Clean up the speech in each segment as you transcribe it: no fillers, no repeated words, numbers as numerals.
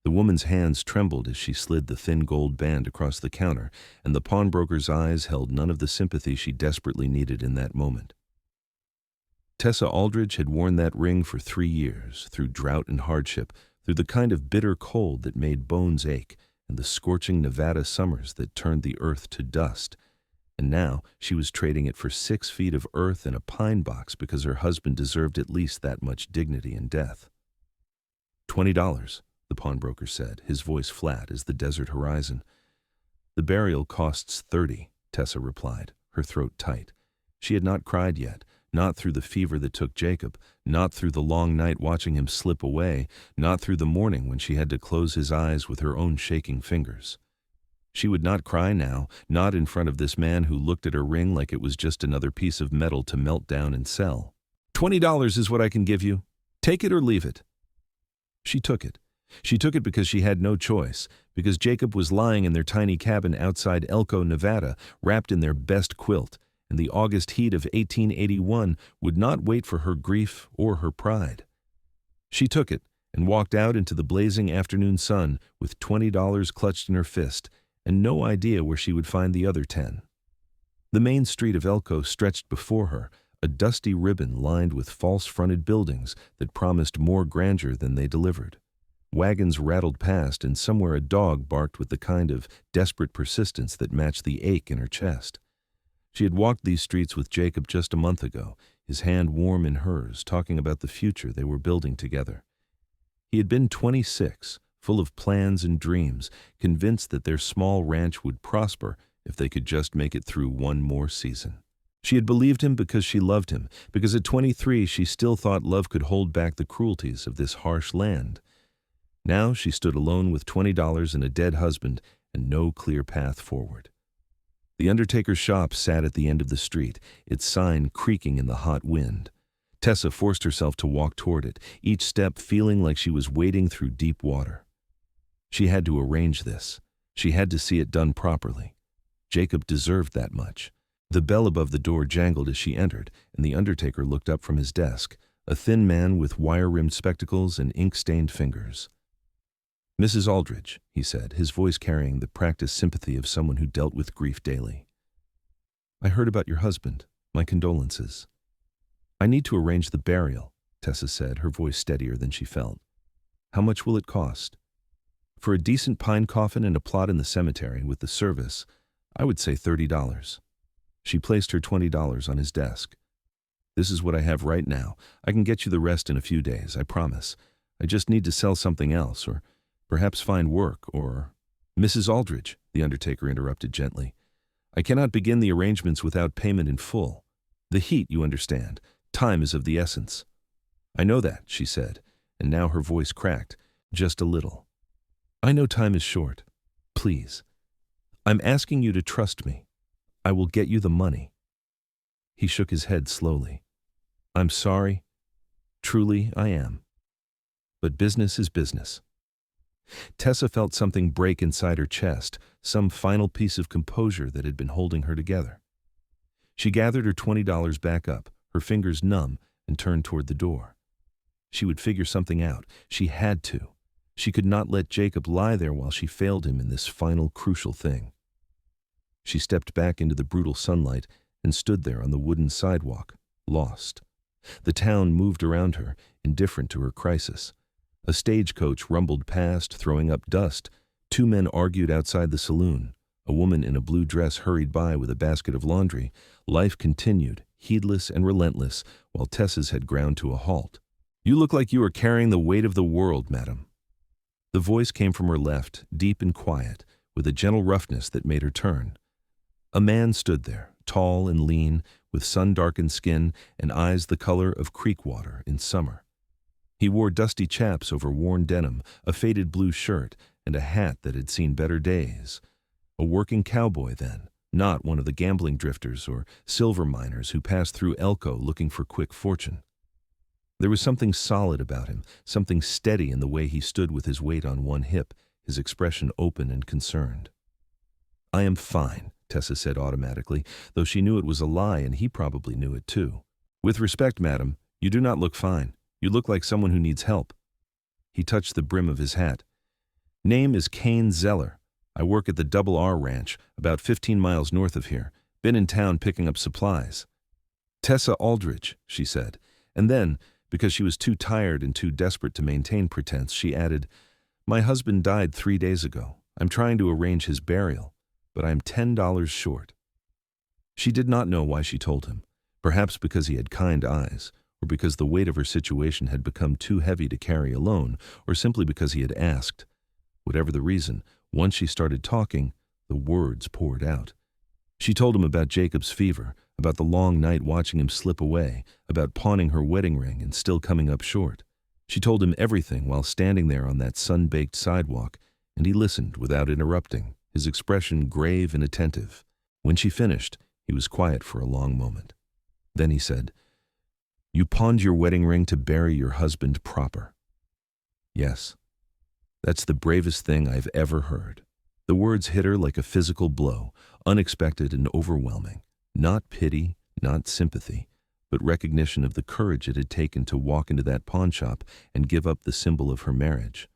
The woman's hands trembled as she slid the thin gold band across the counter, and the pawnbroker's eyes held none of the sympathy she desperately needed in that moment. Tessa Aldridge had worn that ring for 3 years, through drought and hardship, through the kind of bitter cold that made bones ache, and the scorching Nevada summers that turned the earth to dust. And now she was trading it for 6 feet of earth and a pine box because her husband deserved at least that much dignity in death. $20, the pawnbroker said, his voice flat as the desert horizon. The burial costs 30, Tessa replied, her throat tight. She had not cried yet, not through the fever that took Jacob, not through the long night watching him slip away, not through the morning when she had to close his eyes with her own shaking fingers. She would not cry now, not in front of this man who looked at her ring like it was just another piece of metal to melt down and sell. $20 is what I can give you. Take it or leave it. She took it. She took it because she had no choice, because Jacob was lying in their tiny cabin outside Elko, Nevada, wrapped in their best quilt, and the August heat of 1881 would not wait for her grief or her pride. She took it and walked out into the blazing afternoon sun with $20 clutched in her fist, and no idea where she would find the other 10. The main street of Elko stretched before her, a dusty ribbon lined with false-fronted buildings that promised more grandeur than they delivered. Wagons rattled past, and somewhere a dog barked with the kind of desperate persistence that matched the ache in her chest. She had walked these streets with Jacob just a month ago, his hand warm in hers, talking about the future they were building together. He had been 26, full of plans and dreams, convinced that their small ranch would prosper if they could just make it through one more season. She had believed him because she loved him, because at 23 she still thought love could hold back the cruelties of this harsh land. Now she stood alone with $20 and a dead husband and no clear path forward. The undertaker's shop sat at the end of the street, its sign creaking in the hot wind. Tessa forced herself to walk toward it, each step feeling like she was wading through deep water. She had to arrange this. She had to see it done properly. Jacob deserved that much. The bell above the door jangled as she entered, and the undertaker looked up from his desk, a thin man with wire-rimmed spectacles and ink-stained fingers. "Mrs. Aldridge," he said, his voice carrying the practiced sympathy of someone who dealt with grief daily. "I heard about your husband. My condolences." "I need to arrange the burial," Tessa said, her voice steadier than she felt. "How much will it cost?" "For a decent pine coffin and a plot in the cemetery with the service, I would say $30. She placed her $20 on his desk. "This is what I have right now. I can get you the rest in a few days, I promise. I just need to sell something else, or perhaps find work, or—" "Mrs. Aldridge," the undertaker interrupted gently, "I cannot begin the arrangements without payment in full. The heat, you understand. Time is of the essence." "I know that," she said, and now her voice cracked, just a little. "I know time is short. Please. I'm asking you to trust me. I will get you the money." He shook his head slowly. "I'm sorry. Truly, I am. But business is business." Tessa felt something break inside her chest, some final piece of composure that had been holding her together. She gathered her $20 back up, her fingers numb, and turned toward the door. She would figure something out. She had to. She could not let Jacob lie there while she failed him in this final crucial thing. She stepped back into the brutal sunlight and stood there on the wooden sidewalk, lost. The town moved around her, indifferent to her crisis. A stagecoach rumbled past, throwing up dust. 2 men argued outside the saloon. A woman in a blue dress hurried by with a basket of laundry. Life continued, heedless and relentless, while Tessa's had ground to a halt. "You look like you are carrying the weight of the world, madam." The voice came from her left, deep and quiet, with a gentle roughness that made her turn. A man stood there, tall and lean, with sun-darkened skin and eyes the color of creek water in summer. He wore dusty chaps over worn denim, a faded blue shirt, and a hat that had seen better days. A working cowboy then, not one of the gambling drifters or silver miners who passed through Elko looking for quick fortune. There was something solid about him, something steady in the way he stood with his weight on one hip, his expression open and concerned. "I am fine," Tessa said automatically, though she knew it was a lie and he probably knew it too. "With respect, madam, you do not look fine. You look like someone who needs help." He touched the brim of his hat. Name is Kane Zeller. I work at the Double R Ranch, about 15 miles north of here. Been in town picking up supplies. Tessa Aldridge, she said, and then, because she was too tired and too desperate to maintain pretense, she added, My husband died 3 days ago. I'm trying to arrange his burial, but I'm $10 short. She did not know why she told him, perhaps because he had kind eyes, or because the weight of her situation had become too heavy to carry alone, or simply because he had asked. Whatever the reason, once she started talking, the words poured out. She told him about Jacob's fever, about the long night watching him slip away, about pawning her wedding ring and still coming up short. She told him everything while standing there on that sun-baked sidewalk, and he listened without interrupting, his expression grave and attentive. When she finished, he was quiet for a long moment. Then he said, You pawned your wedding ring to bury your husband proper. Yes. That's the bravest thing I've ever heard. The words hit her like a physical blow, unexpected and overwhelming. Not pity, not sympathy, but recognition of the courage it had taken to walk into that pawn shop and give up the symbol of her marriage.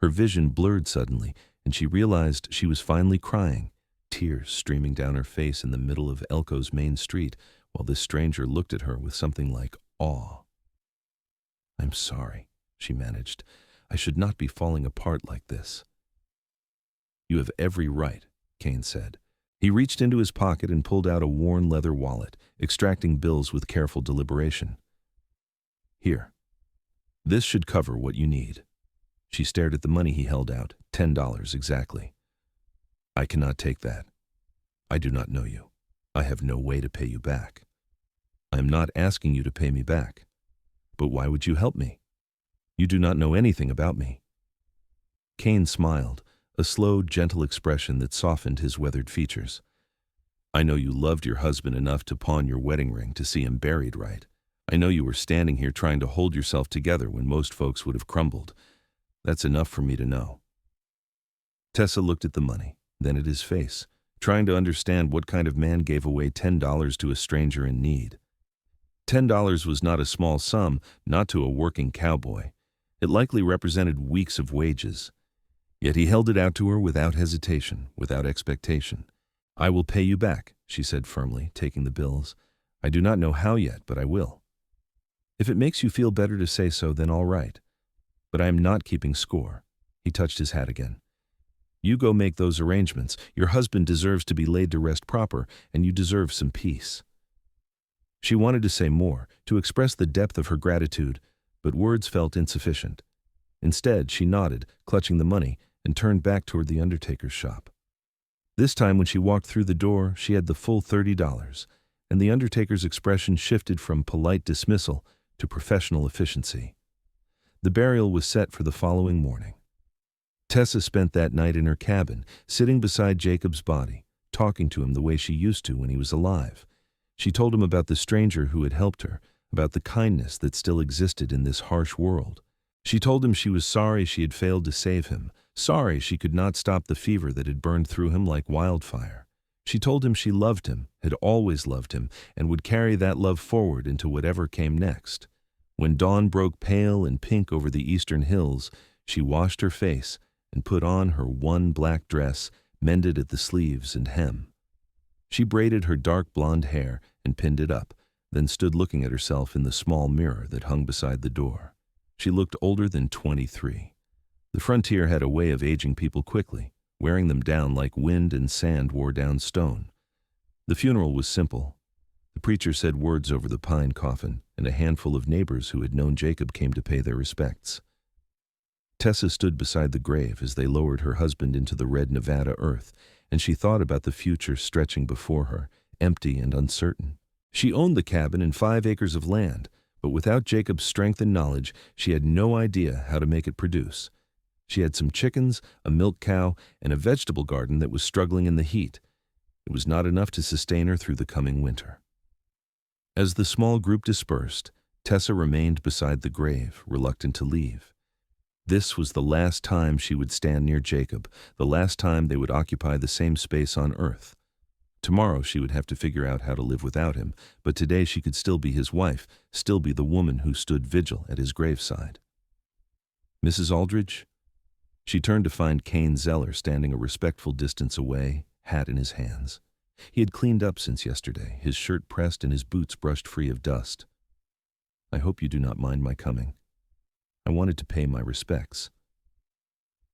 Her vision blurred suddenly, and she realized she was finally crying, tears streaming down her face in the middle of Elko's main street, while this stranger looked at her with something like awe. I'm sorry, she managed. I should not be falling apart like this. You have every right, Kane said. He reached into his pocket and pulled out a worn leather wallet, extracting bills with careful deliberation. Here. This should cover what you need. She stared at the money he held out, $10 exactly. I cannot take that. I do not know you. I have no way to pay you back. I am not asking you to pay me back. But why would you help me? You do not know anything about me. Kane smiled, a slow, gentle expression that softened his weathered features. I know you loved your husband enough to pawn your wedding ring to see him buried right. I know you were standing here trying to hold yourself together when most folks would have crumbled. That's enough for me to know. Tessa looked at the money, then at his face, trying to understand what kind of man gave away $10 to a stranger in need. $10 was not a small sum, not to a working cowboy. It likely represented weeks of wages. Yet he held it out to her without hesitation, without expectation. I will pay you back, she said firmly, taking the bills. I do not know how yet, but I will. If it makes you feel better to say so, then all right. But I am not keeping score. He touched his hat again. You go make those arrangements. Your husband deserves to be laid to rest proper, and you deserve some peace. She wanted to say more, to express the depth of her gratitude, but words felt insufficient. Instead, she nodded, clutching the money, and turned back toward the undertaker's shop. This time when she walked through the door, she had the full $30, and the undertaker's expression shifted from polite dismissal to professional efficiency. The burial was set for the following morning. Tessa spent that night in her cabin, sitting beside Jacob's body, talking to him the way she used to when he was alive. She told him about the stranger who had helped her, about the kindness that still existed in this harsh world. She told him she was sorry she had failed to save him, sorry she could not stop the fever that had burned through him like wildfire. She told him she loved him, had always loved him, and would carry that love forward into whatever came next. When dawn broke pale and pink over the eastern hills, she washed her face and put on her one black dress, mended at the sleeves and hem. She braided her dark blonde hair and pinned it up, then stood looking at herself in the small mirror that hung beside the door. She looked older than 23. The frontier had a way of aging people quickly, wearing them down like wind and sand wore down stone. The funeral was simple. The preacher said words over the pine coffin, and a handful of neighbors who had known Jacob came to pay their respects. Tessa stood beside the grave as they lowered her husband into the red Nevada earth, and she thought about the future stretching before her, empty and uncertain. She owned the cabin and 5 acres of land, but without Jacob's strength and knowledge, she had no idea how to make it produce. She had some chickens, a milk cow, and a vegetable garden that was struggling in the heat. It was not enough to sustain her through the coming winter. As the small group dispersed, Tessa remained beside the grave, reluctant to leave. This was the last time she would stand near Jacob, the last time they would occupy the same space on earth. Tomorrow she would have to figure out how to live without him, but today she could still be his wife, still be the woman who stood vigil at his graveside. Mrs. Aldridge? She turned to find Kane Zeller standing a respectful distance away, hat in his hands. He had cleaned up since yesterday, his shirt pressed and his boots brushed free of dust. "I hope you do not mind my coming. I wanted to pay my respects."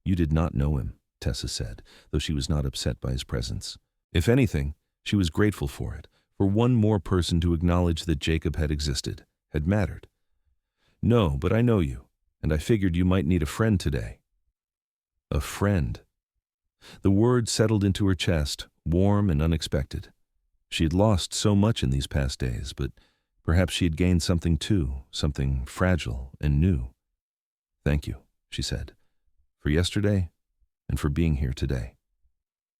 "You did not know him," Tessa said, though she was not upset by his presence. If anything, she was grateful for it, for one more person to acknowledge that Jacob had existed, had mattered. "No, but I know you, and I figured you might need a friend today." A friend. The word settled into her chest, warm and unexpected. She had lost so much in these past days, but perhaps she had gained something too, something fragile and new. "Thank you," she said, "for yesterday and for being here today."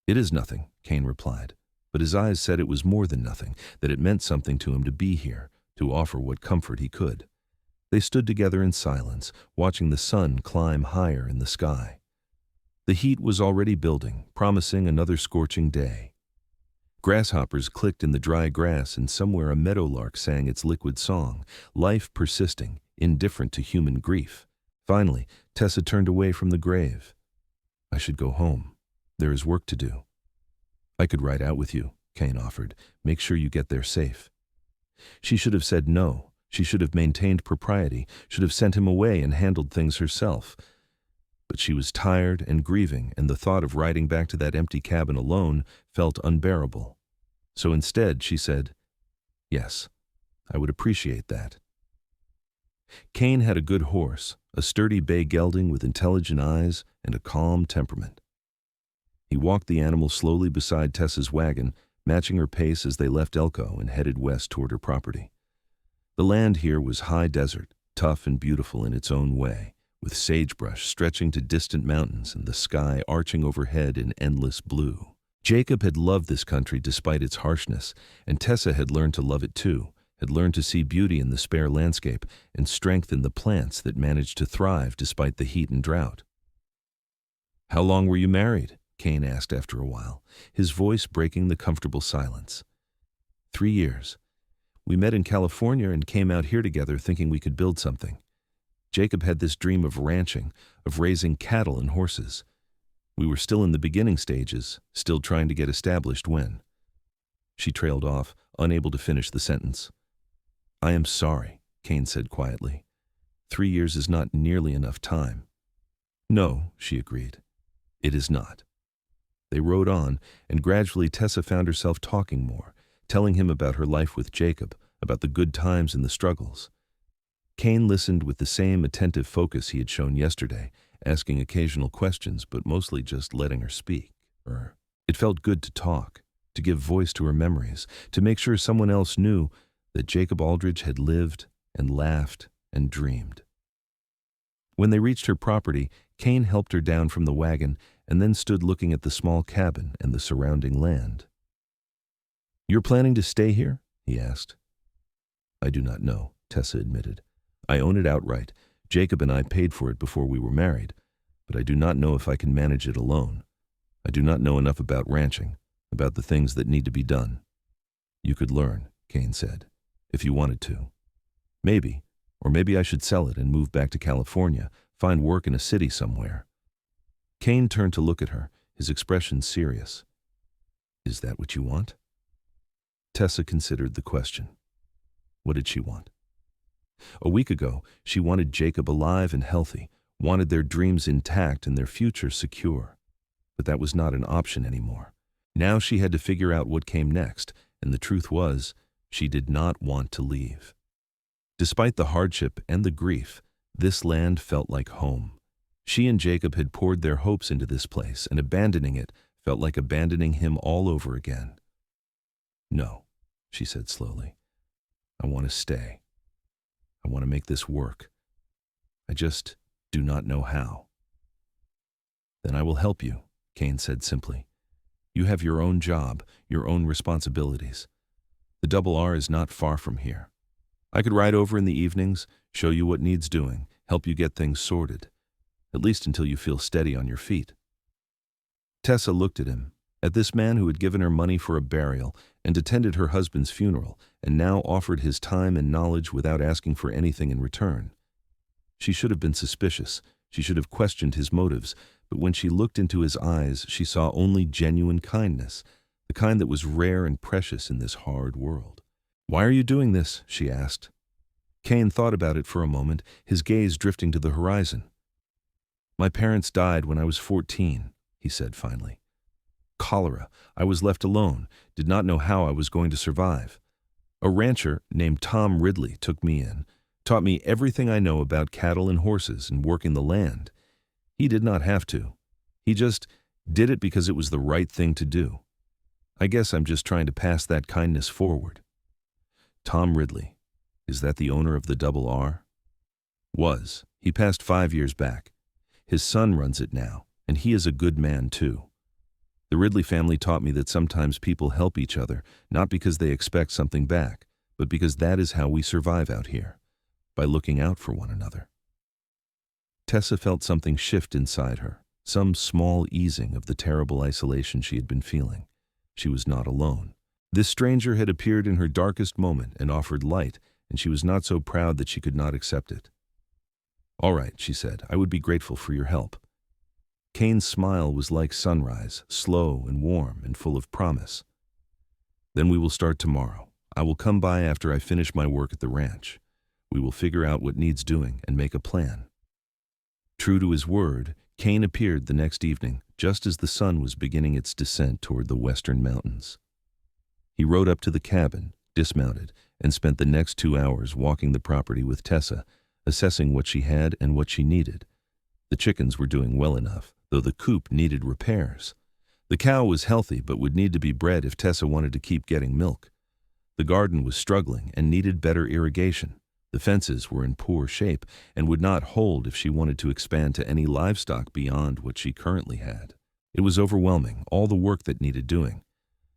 "It is nothing," Kane replied, but his eyes said it was more than nothing, that it meant something to him to be here, to offer what comfort he could. They stood together in silence, watching the sun climb higher in the sky. The heat was already building, promising another scorching day. Grasshoppers clicked in the dry grass, and somewhere a meadowlark sang its liquid song, life persisting, indifferent to human grief. Finally, Tessa turned away from the grave. "I should go home. There is work to do." "I could ride out with you," Kane offered. "Make sure you get there safe." She should have said no. She should have maintained propriety, should have sent him away and handled things herself. But she was tired and grieving, and the thought of riding back to that empty cabin alone felt unbearable. So instead, she said, "Yes, I would appreciate that." Kane had a good horse, a sturdy bay gelding with intelligent eyes and a calm temperament. He walked the animal slowly beside Tessa's wagon, matching her pace as they left Elko and headed west toward her property. The land here was high desert, tough and beautiful in its own way, with sagebrush stretching to distant mountains and the sky arching overhead in endless blue. Jacob had loved this country despite its harshness, and Tessa had learned to love it too, had learned to see beauty in the spare landscape and strength in the plants that managed to thrive despite the heat and drought. "How long were you married?" Kane asked after a while, his voice breaking the comfortable silence. 3 years. We met in California and came out here together thinking we could build something. Jacob had this dream of ranching, of raising cattle and horses. We were still in the beginning stages, still trying to get established when." She trailed off, unable to finish the sentence. "I am sorry," Kane said quietly. 3 years is not nearly enough time." "No," she agreed. "It is not." They rode on, and gradually Tessa found herself talking more, telling him about her life with Jacob, about the good times and the struggles. Kane listened with the same attentive focus he had shown yesterday, asking occasional questions, but mostly just letting her speak. It felt good to talk, to give voice to her memories, to make sure someone else knew that Jacob Aldridge had lived and laughed and dreamed. When they reached her property, Kane helped her down from the wagon and then stood looking at the small cabin and the surrounding land. "You're planning to stay here?" he asked. "I do not know," Tessa admitted. "I own it outright. Jacob and I paid for it before we were married, but I do not know if I can manage it alone. I do not know enough about ranching, about the things that need to be done." "You could learn," Kane said, "if you wanted to. Maybe, or maybe I should sell it and move back to California, find work in a city somewhere." Kane turned to look at her, his expression serious. "Is that what you want?" Tessa considered the question. What did she want? A week ago, she wanted Jacob alive and healthy, wanted their dreams intact and their future secure. But that was not an option anymore. Now she had to figure out what came next, and the truth was, she did not want to leave. Despite the hardship and the grief, this land felt like home. She and Jacob had poured their hopes into this place, and abandoning it felt like abandoning him all over again. "No," she said slowly. "I want to stay. I want to make this work. I just do not know how." "Then I will help you," Kane said simply. "You have your own job, your own responsibilities. The Double R is not far from here. I could ride over in the evenings, show you what needs doing, help you get things sorted, at least until you feel steady on your feet." Tessa looked at him, at this man who had given her money for a burial and attended her husband's funeral, and now offered his time and knowledge without asking for anything in return. She should have been suspicious, she should have questioned his motives, but when she looked into his eyes, she saw only genuine kindness, the kind that was rare and precious in this hard world. "Why are you doing this?" she asked. Kane thought about it for a moment, his gaze drifting to the horizon. "My parents died when I was 14, he said finally. "Cholera. I was left alone, did not know how I was going to survive. A rancher named Tom Ridley took me in, taught me everything I know about cattle and horses and working the land. He did not have to. He just did it because it was the right thing to do. I guess I'm just trying to pass that kindness forward." Tom Ridley. Is that the owner of the Double R? Was. He passed 5 years back. His son runs it now, and he is a good man too. The Ridley family taught me that sometimes people help each other, not because they expect something back, but because that is how we survive out here, by looking out for one another. Tessa felt something shift inside her, some small easing of the terrible isolation she had been feeling. She was not alone. This stranger had appeared in her darkest moment and offered light, and she was not so proud that she could not accept it. "All right," she said, "I would be grateful for your help." Kane's smile was like sunrise, slow and warm and full of promise. "Then we will start tomorrow. I will come by after I finish my work at the ranch. We will figure out what needs doing and make a plan." True to his word, Kane appeared the next evening, just as the sun was beginning its descent toward the western mountains. He rode up to the cabin, dismounted, and spent the next 2 hours walking the property with Tessa, assessing what she had and what she needed. The chickens were doing well enough, though the coop needed repairs. The cow was healthy but would need to be bred if Tessa wanted to keep getting milk. The garden was struggling and needed better irrigation. The fences were in poor shape and would not hold if she wanted to expand to any livestock beyond what she currently had. It was overwhelming, all the work that needed doing.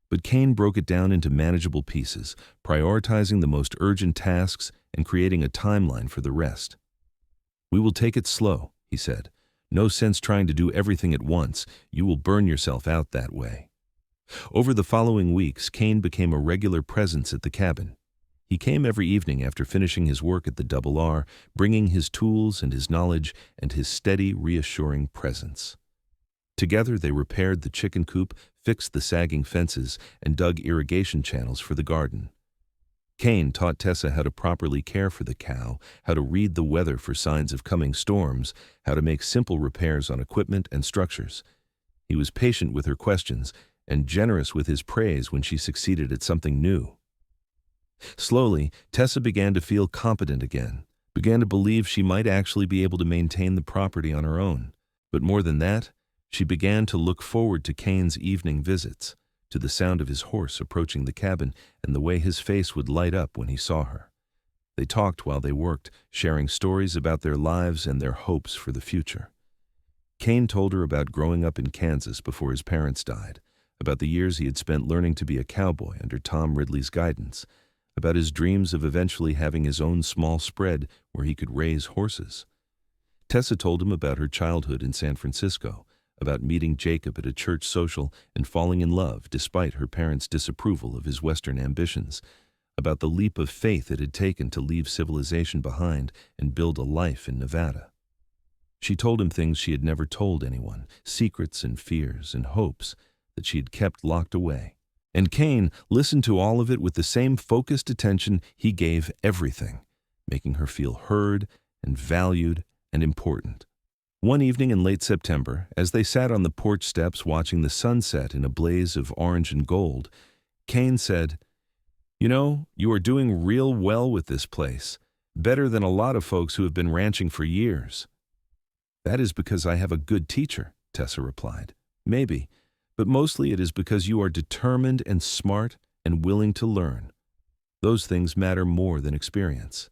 But Kane broke it down into manageable pieces, prioritizing the most urgent tasks and creating a timeline for the rest. "We will take it slow," he said. "No sense trying to do everything at once. You will burn yourself out that way." Over the following weeks, Kane became a regular presence at the cabin. He came every evening after finishing his work at the Double R, bringing his tools and his knowledge and his steady, reassuring presence. Together they repaired the chicken coop, fixed the sagging fences, and dug irrigation channels for the garden. Kane taught Tessa how to properly care for the cow, how to read the weather for signs of coming storms, how to make simple repairs on equipment and structures. He was patient with her questions and generous with his praise when she succeeded at something new. Slowly, Tessa began to feel competent again, began to believe she might actually be able to maintain the property on her own. But more than that, she began to look forward to Kane's evening visits, to the sound of his horse approaching the cabin and the way his face would light up when he saw her. They talked while they worked, sharing stories about their lives and their hopes for the future. Kane told her about growing up in Kansas before his parents died, about the years he had spent learning to be a cowboy under Tom Ridley's guidance, about his dreams of eventually having his own small spread where he could raise horses. Tessa told him about her childhood in San Francisco, about meeting Jacob at a church social and falling in love despite her parents' disapproval of his Western ambitions, about the leap of faith it had taken to leave civilization behind and build a life in Nevada. She told him things she had never told anyone, secrets and fears and hopes that she had kept locked away. And Kane listened to all of it with the same focused attention he gave everything, making her feel heard and valued and important. One evening in late September, as they sat on the porch steps watching the sunset in a blaze of orange and gold, Kane said, "You know, you are doing real well with this place, better than a lot of folks who have been ranching for years." "That is because I have a good teacher," Tessa replied. "Maybe, but mostly it is because you are determined and smart and willing to learn. Those things matter more than experience."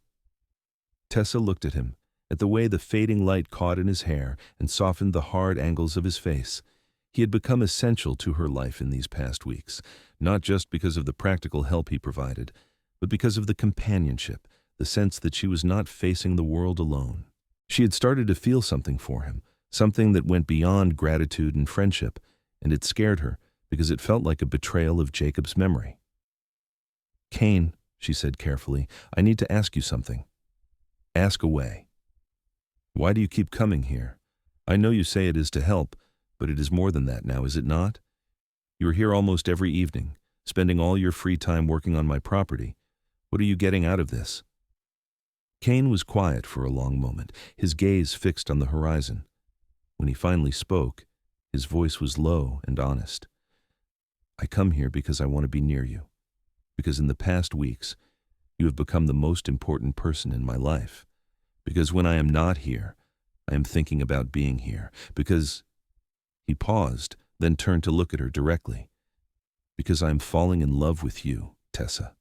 Tessa looked at him, at the way the fading light caught in his hair and softened the hard angles of his face. He had become essential to her life in these past weeks, not just because of the practical help he provided, but because of the companionship, the sense that she was not facing the world alone. She had started to feel something for him, something that went beyond gratitude and friendship, and it scared her because it felt like a betrayal of Jacob's memory. "Kane," she said carefully, "I need to ask you something." "Ask away." "Why do you keep coming here? I know you say it is to help, but it is more than that now, is it not? You are here almost every evening, spending all your free time working on my property. What are you getting out of this?" Kane was quiet for a long moment, his gaze fixed on the horizon. When he finally spoke, his voice was low and honest. "I come here because I want to be near you, because in the past weeks, you have become the most important person in my life. Because when I am not here, I am thinking about being here. Because—" He paused, then turned to look at her directly. "Because I am falling in love with you, Tessa."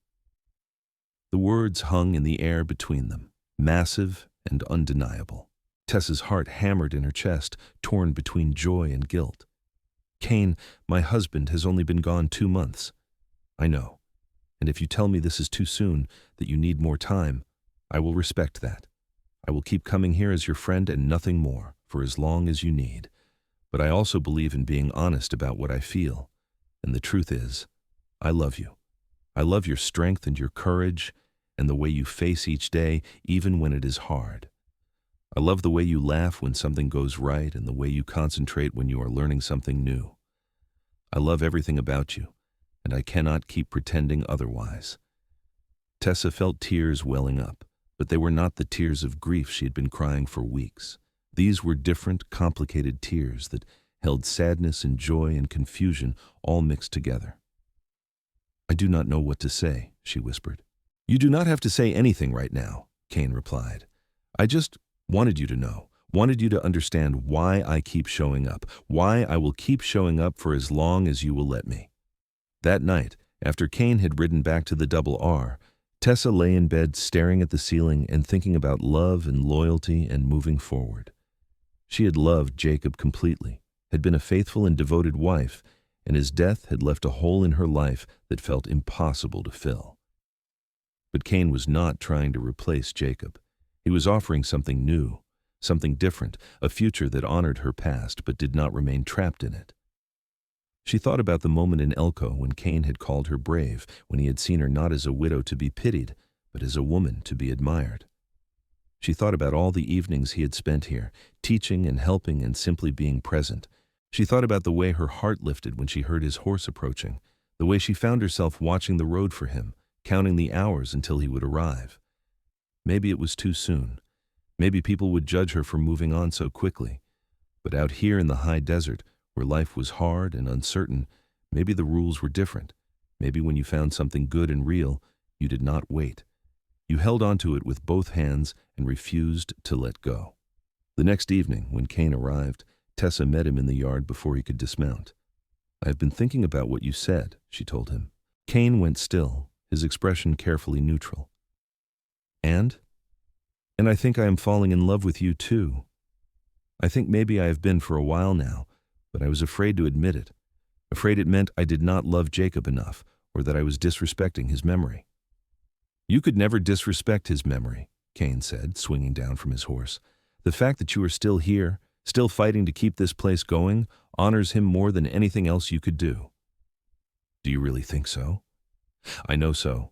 The words hung in the air between them, massive and undeniable. Tessa's heart hammered in her chest, torn between joy and guilt. "Kane, my husband has only been gone 2 months. I know. And if you tell me this is too soon, that you need more time, I will respect that. I will keep coming here as your friend and nothing more, for as long as you need. But I also believe in being honest about what I feel. And the truth is, I love you. I love your strength and your courage, and the way you face each day, even when it is hard. I love the way you laugh when something goes right and the way you concentrate when you are learning something new. I love everything about you, and I cannot keep pretending otherwise." Tessa felt tears welling up, but they were not the tears of grief she had been crying for weeks. These were different, complicated tears that held sadness and joy and confusion all mixed together. "I do not know what to say," she whispered. "You do not have to say anything right now," Kane replied. "I just wanted you to know, wanted you to understand why I keep showing up, why I will keep showing up for as long as you will let me." That night, after Kane had ridden back to the Double R, Tessa lay in bed staring at the ceiling and thinking about love and loyalty and moving forward. She had loved Jacob completely, had been a faithful and devoted wife, and his death had left a hole in her life that felt impossible to fill. But Kane was not trying to replace Jacob. He was offering something new, something different, a future that honored her past but did not remain trapped in it. She thought about the moment in Elko when Kane had called her brave, when he had seen her not as a widow to be pitied, but as a woman to be admired. She thought about all the evenings he had spent here, teaching and helping and simply being present. She thought about the way her heart lifted when she heard his horse approaching, the way she found herself watching the road for him, counting the hours until he would arrive. Maybe it was too soon. Maybe people would judge her for moving on so quickly. But out here in the high desert, where life was hard and uncertain, maybe the rules were different. Maybe when you found something good and real, you did not wait. You held onto it with both hands and refused to let go. The next evening, when Kane arrived, Tessa met him in the yard before he could dismount. "I have been thinking about what you said," she told him. Kane went still, his expression carefully neutral. And I think I am falling in love with you too. I think maybe I have been for a while now, but I was afraid to admit it. Afraid it meant I did not love Jacob enough, or that I was disrespecting his memory." "You could never disrespect his memory," Kane said, swinging down from his horse. "The fact that you are still here, still fighting to keep this place going, honors him more than anything else you could do." "Do you really think so?" "I know so."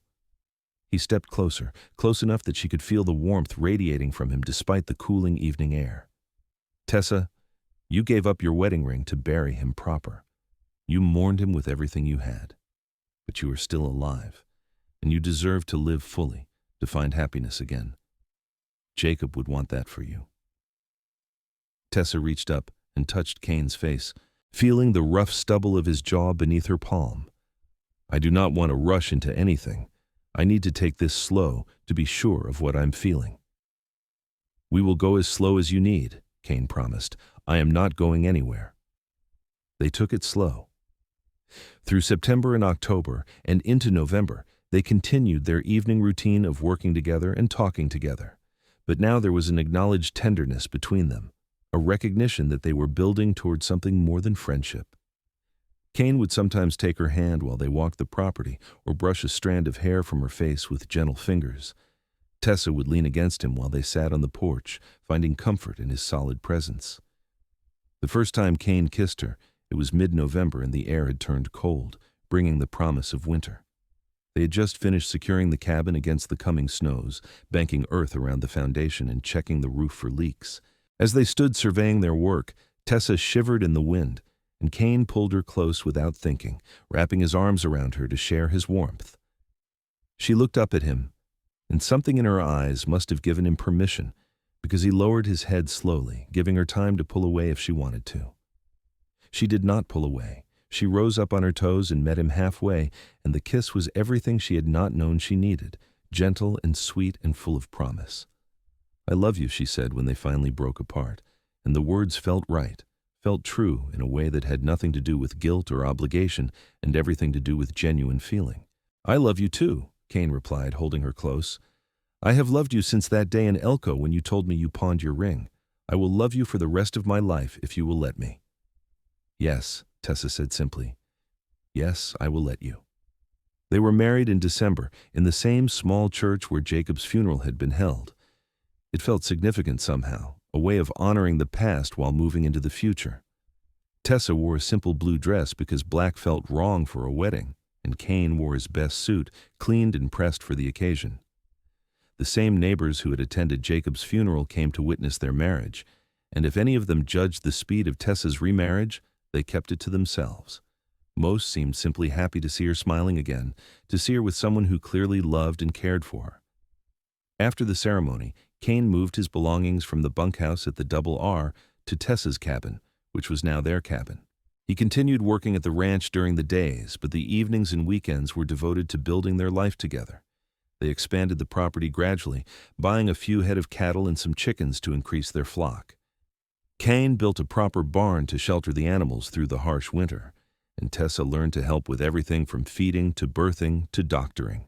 He stepped closer, close enough that she could feel the warmth radiating from him despite the cooling evening air. "Tessa, you gave up your wedding ring to bury him proper. You mourned him with everything you had. But you are still alive, and you deserve to live fully, to find happiness again. Jacob would want that for you." Tessa reached up and touched Kane's face, feeling the rough stubble of his jaw beneath her palm. "I do not want to rush into anything. I need to take this slow to be sure of what I'm feeling." "We will go as slow as you need," Kane promised. "I am not going anywhere." They took it slow. Through September and October, and into November, they continued their evening routine of working together and talking together. But now there was an acknowledged tenderness between them, a recognition that they were building toward something more than friendship. Kane would sometimes take her hand while they walked the property or brush a strand of hair from her face with gentle fingers. Tessa would lean against him while they sat on the porch, finding comfort in his solid presence. The first time Kane kissed her, it was mid-November and the air had turned cold, bringing the promise of winter. They had just finished securing the cabin against the coming snows, banking earth around the foundation and checking the roof for leaks. As they stood surveying their work, Tessa shivered in the wind, and Kane pulled her close without thinking, wrapping his arms around her to share his warmth. She looked up at him, and something in her eyes must have given him permission, because he lowered his head slowly, giving her time to pull away if she wanted to. She did not pull away. She rose up on her toes and met him halfway, and the kiss was everything she had not known she needed, gentle and sweet and full of promise. "I love you," she said when they finally broke apart, and the words felt right, felt true in a way that had nothing to do with guilt or obligation and everything to do with genuine feeling. "I love you too," Kane replied, holding her close. "I have loved you since that day in Elko when you told me you pawned your ring. I will love you for the rest of my life if you will let me." "Yes," Tessa said simply. "Yes, I will let you." They were married in December, in the same small church where Jacob's funeral had been held. It felt significant somehow, a way of honoring the past while moving into the future. Tessa wore a simple blue dress because black felt wrong for a wedding, and Kane wore his best suit, cleaned and pressed for the occasion. The same neighbors who had attended Jacob's funeral came to witness their marriage, and if any of them judged the speed of Tessa's remarriage, they kept it to themselves. Most seemed simply happy to see her smiling again, to see her with someone who clearly loved and cared for her. After the ceremony, Kane moved his belongings from the bunkhouse at the Double R to Tessa's cabin, which was now their cabin. He continued working at the ranch during the days, but the evenings and weekends were devoted to building their life together. They expanded the property gradually, buying a few head of cattle and some chickens to increase their flock. Kane built a proper barn to shelter the animals through the harsh winter, and Tessa learned to help with everything from feeding to birthing to doctoring.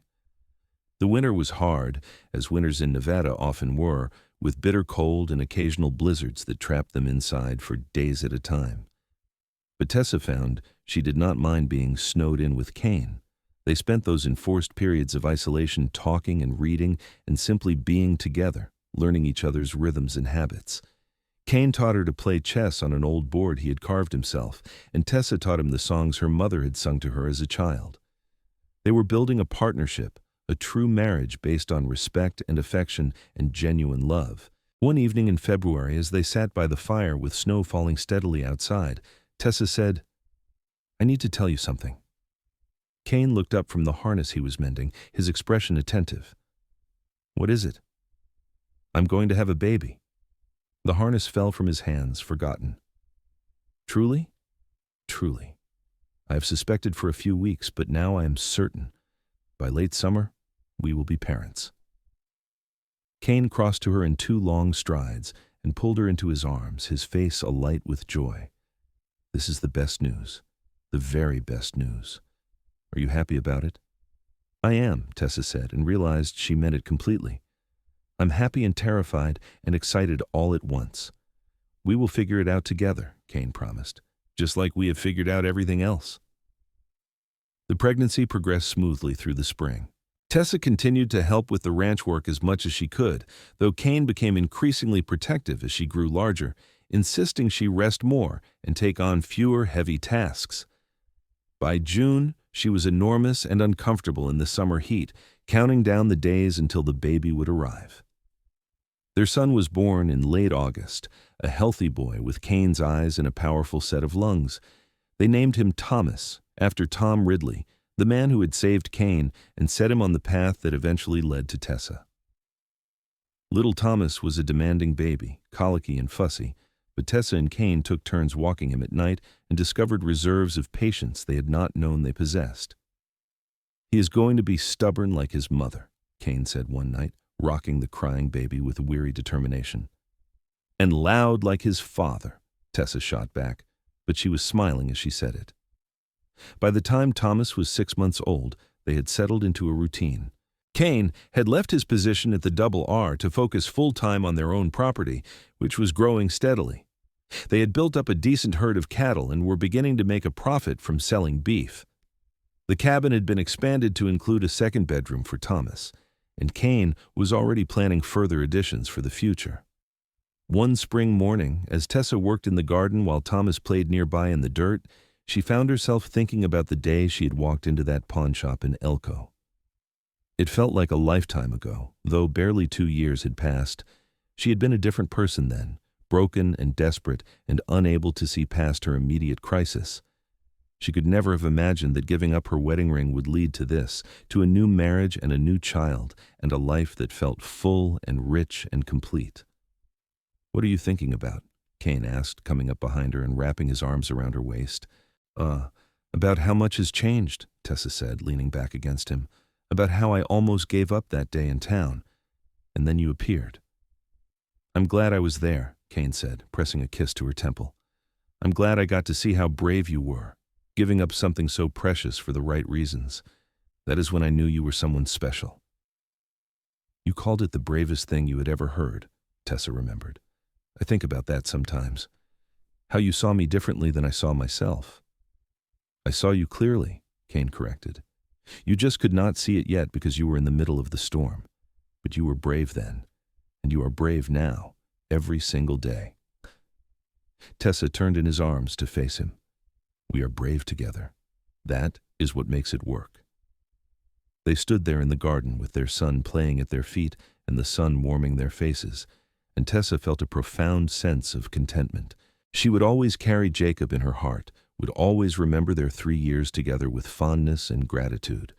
The winter was hard, as winters in Nevada often were, with bitter cold and occasional blizzards that trapped them inside for days at a time. But Tessa found she did not mind being snowed in with Kane. They spent those enforced periods of isolation talking and reading and simply being together, learning each other's rhythms and habits. Kane taught her to play chess on an old board he had carved himself, and Tessa taught him the songs her mother had sung to her as a child. They were building a partnership, a true marriage based on respect and affection and genuine love. One evening in February, as they sat by the fire with snow falling steadily outside, Tessa said, "I need to tell you something." Kane looked up from the harness he was mending, his expression attentive. "What is it?" "I'm going to have a baby." The harness fell from his hands, forgotten. "Truly?" "Truly. I have suspected for a few weeks, but now I am certain. By late summer, we will be parents." Kane crossed to her in 2 long strides and pulled her into his arms, his face alight with joy. "This is the best news, the very best news. Are you happy about it?" "I am," Tessa said, and realized she meant it completely. "I'm happy and terrified and excited all at once. We will figure it out together," Kane promised, "just like we have figured out everything else." The pregnancy progressed smoothly through the spring. Tessa continued to help with the ranch work as much as she could, though Kane became increasingly protective as she grew larger, insisting she rest more and take on fewer heavy tasks. By June, she was enormous and uncomfortable in the summer heat, counting down the days until the baby would arrive. Their son was born in late August, a healthy boy with Kane's eyes and a powerful set of lungs. They named him Thomas, after Tom Ridley, the man who had saved Kane and set him on the path that eventually led to Tessa. Little Thomas was a demanding baby, colicky and fussy, but Tessa and Kane took turns walking him at night and discovered reserves of patience they had not known they possessed. "He is going to be stubborn like his mother," Kane said one night, rocking the crying baby with weary determination. "And loud like his father," Tessa shot back, but she was smiling as she said it. By the time Thomas was 6 months old, they had settled into a routine. Kane had left his position at the Double R to focus full-time on their own property, which was growing steadily. They had built up a decent herd of cattle and were beginning to make a profit from selling beef. The cabin had been expanded to include a second bedroom for Thomas, and Kane was already planning further additions for the future. One spring morning, as Tessa worked in the garden while Thomas played nearby in the dirt, she found herself thinking about the day she had walked into that pawn shop in Elko. It felt like a lifetime ago, though barely 2 years had passed. She had been a different person then, broken and desperate and unable to see past her immediate crisis. She could never have imagined that giving up her wedding ring would lead to this, to a new marriage and a new child, and a life that felt full and rich and complete. "What are you thinking about?" Kane asked, coming up behind her and wrapping his arms around her waist. About how much has changed," Tessa said, leaning back against him. "About how I almost gave up that day in town. And then you appeared." "I'm glad I was there," Kane said, pressing a kiss to her temple. "I'm glad I got to see how brave you were, giving up something so precious for the right reasons. That is when I knew you were someone special." "You called it the bravest thing you had ever heard," Tessa remembered. "I think about that sometimes. How you saw me differently than I saw myself." "I saw you clearly," Kane corrected. "You just could not see it yet because you were in the middle of the storm. But you were brave then, and you are brave now, every single day." Tessa turned in his arms to face him. "We are brave together. That is what makes it work." They stood there in the garden with their son playing at their feet and the sun warming their faces, and Tessa felt a profound sense of contentment. She would always carry Jacob in her heart, would always remember their 3 years together with fondness and gratitude.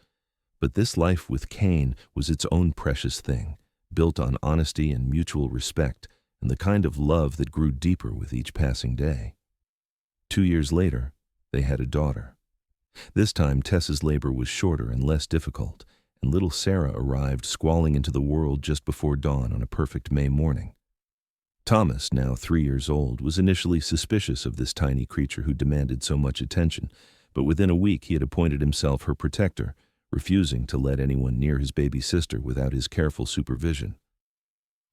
But this life with Kane was its own precious thing, built on honesty and mutual respect, and the kind of love that grew deeper with each passing day. 2 years later, they had a daughter. This time Tessa's labor was shorter and less difficult, and little Sarah arrived squalling into the world just before dawn on a perfect May morning. Thomas, now 3 years old, was initially suspicious of this tiny creature who demanded so much attention, but within a week he had appointed himself her protector, refusing to let anyone near his baby sister without his careful supervision.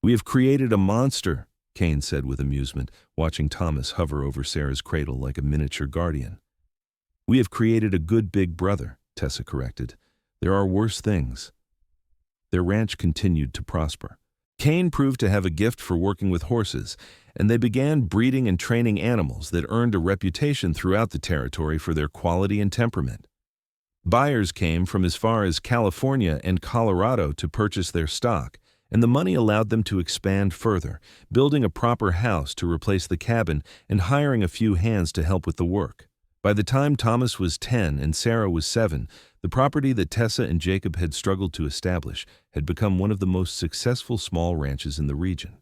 "We have created a monster," Kane said with amusement, watching Thomas hover over Sarah's cradle like a miniature guardian. "We have created a good big brother," Tessa corrected. "There are worse things." Their ranch continued to prosper. Kane proved to have a gift for working with horses, and they began breeding and training animals that earned a reputation throughout the territory for their quality and temperament. Buyers came from as far as California and Colorado to purchase their stock, and the money allowed them to expand further, building a proper house to replace the cabin and hiring a few hands to help with the work. By the time Thomas was 10 and Sarah was 7, the property that Tessa and Jacob had struggled to establish had become one of the most successful small ranches in the region.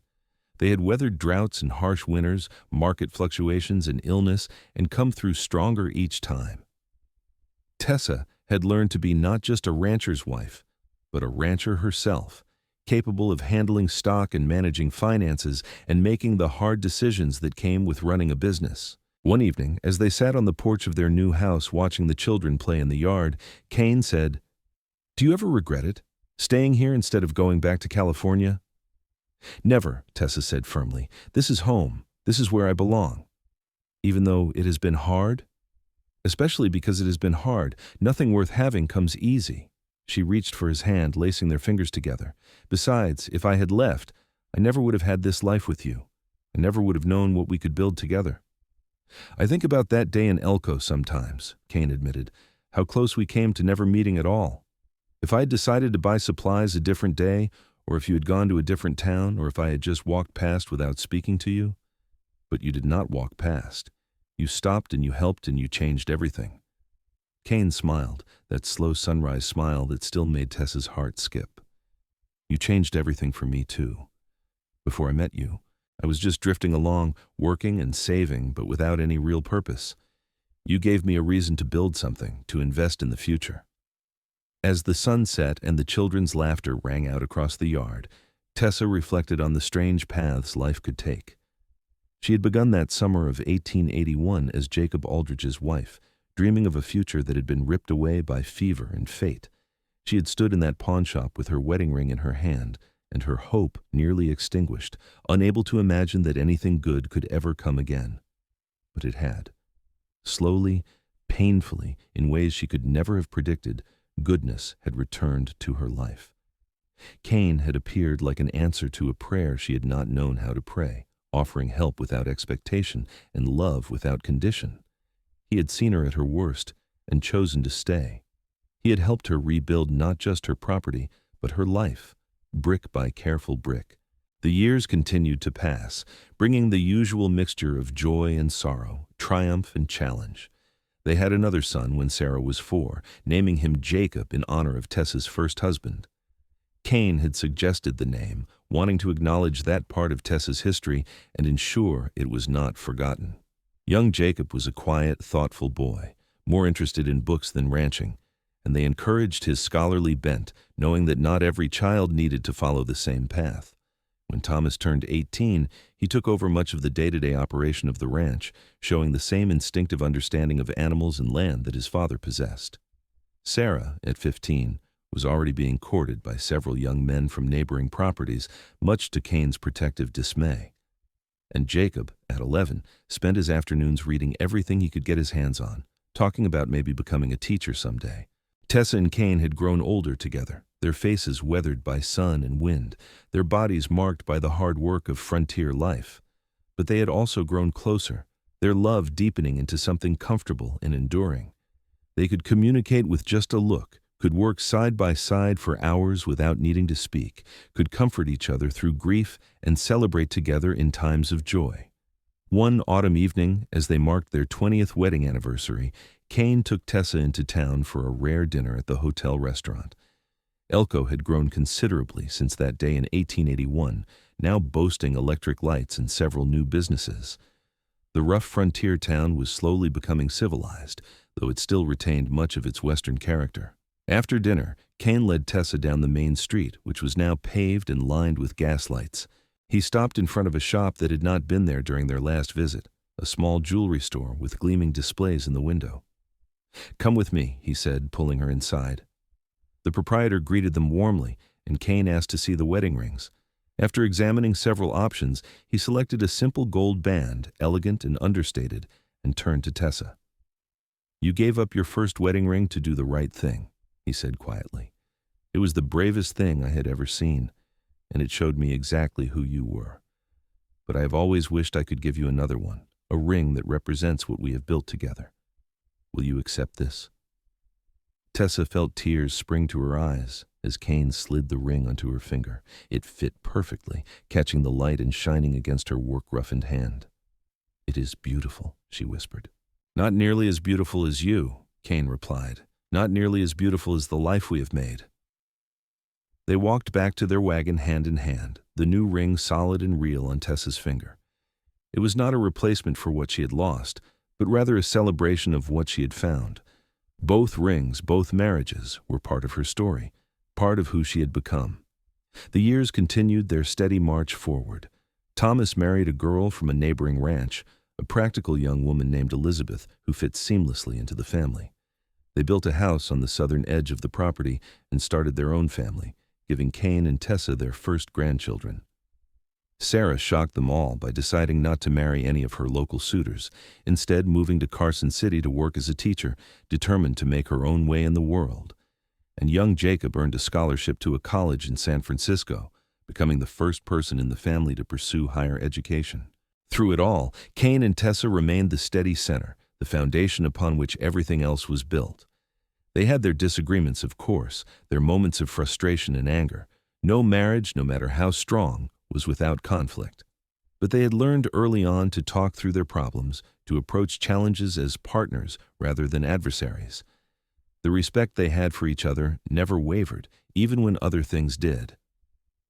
They had weathered droughts and harsh winters, market fluctuations and illness, and come through stronger each time. Tessa had learned to be not just a rancher's wife, but a rancher herself, capable of handling stock and managing finances and making the hard decisions that came with running a business. One evening, as they sat on the porch of their new house watching the children play in the yard, Kane said, "Do you ever regret it, staying here instead of going back to California?" "Never," Tessa said firmly. "This is home. This is where I belong." "Even though it has been hard?" "Especially because it has been hard. Nothing worth having comes easy." She reached for his hand, lacing their fingers together. "Besides, if I had left, I never would have had this life with you. I never would have known what we could build together." "I think about that day in Elko sometimes," Kane admitted, "how close we came to never meeting at all. If I had decided to buy supplies a different day, or if you had gone to a different town, or if I had just walked past without speaking to you. But you did not walk past. You stopped and you helped and you changed everything." Kane smiled, that slow sunrise smile that still made Tessa's heart skip. "You changed everything for me too. Before I met you, I was just drifting along, working and saving, but without any real purpose. You gave me a reason to build something, to invest in the future." As the sun set and the children's laughter rang out across the yard, Tessa reflected on the strange paths life could take. She had begun that summer of 1881 as Jacob Aldridge's wife, dreaming of a future that had been ripped away by fever and fate. She had stood in that pawn shop with her wedding ring in her hand, and her hope nearly extinguished, unable to imagine that anything good could ever come again. But it had. Slowly, painfully, in ways she could never have predicted, goodness had returned to her life. Kane had appeared like an answer to a prayer she had not known how to pray, offering help without expectation and love without condition. He had seen her at her worst and chosen to stay. He had helped her rebuild not just her property, but her life, brick by careful brick, The years continued to pass, bringing the usual mixture of joy and sorrow, triumph and challenge. They had another son when Sarah was 4, naming him Jacob in honor of Tessa's first husband. Kane had suggested the name, wanting to acknowledge that part of Tessa's history and ensure it was not forgotten. Young Jacob was a quiet, thoughtful boy, more interested in books than ranching, and they encouraged his scholarly bent, knowing that not every child needed to follow the same path. When Thomas turned 18, he took over much of the day-to-day operation of the ranch, showing the same instinctive understanding of animals and land that his father possessed. Sarah, at 15, was already being courted by several young men from neighboring properties, much to Kane's protective dismay. And Jacob, at 11, spent his afternoons reading everything he could get his hands on, talking about maybe becoming a teacher someday. Tessa and Kane had grown older together, their faces weathered by sun and wind, their bodies marked by the hard work of frontier life. But they had also grown closer, their love deepening into something comfortable and enduring. They could communicate with just a look, could work side by side for hours without needing to speak, could comfort each other through grief and celebrate together in times of joy. One autumn evening, as they marked their 20th wedding anniversary, Kane took Tessa into town for a rare dinner at the hotel restaurant. Elko had grown considerably since that day in 1881, now boasting electric lights and several new businesses. The rough frontier town was slowly becoming civilized, though it still retained much of its Western character. After dinner, Kane led Tessa down the main street, which was now paved and lined with gas lights. He stopped in front of a shop that had not been there during their last visit, a small jewelry store with gleaming displays in the window. "Come with me," he said, pulling her inside. The proprietor greeted them warmly, and Kane asked to see the wedding rings. After examining several options, he selected a simple gold band, elegant and understated, and turned to Tessa. "You gave up your first wedding ring to do the right thing," he said quietly. "It was the bravest thing I had ever seen, and it showed me exactly who you were. But I have always wished I could give you another one, a ring that represents what we have built together. Will you accept this?" Tessa felt tears spring to her eyes as Kane slid the ring onto her finger. It fit perfectly, catching the light and shining against her work-roughened hand. "It is beautiful," she whispered. "Not nearly as beautiful as you," Kane replied. "Not nearly as beautiful as the life we have made." They walked back to their wagon hand in hand, the new ring solid and real on Tessa's finger. It was not a replacement for what she had lost, but rather a celebration of what she had found. Both rings, both marriages, were part of her story, part of who she had become. The years continued their steady march forward. Thomas married a girl from a neighboring ranch, a practical young woman named Elizabeth, who fit seamlessly into the family. They built a house on the southern edge of the property and started their own family, giving Kane and Tessa their first grandchildren. Sarah shocked them all by deciding not to marry any of her local suitors, instead moving to Carson City to work as a teacher, determined to make her own way in the world. And young Jacob earned a scholarship to a college in San Francisco, becoming the first person in the family to pursue higher education. Through it all, Kane and Tessa remained the steady center, the foundation upon which everything else was built. They had their disagreements, of course, their moments of frustration and anger. No marriage, no matter how strong, was without conflict. But they had learned early on to talk through their problems, to approach challenges as partners rather than adversaries. The respect they had for each other never wavered, even when other things did.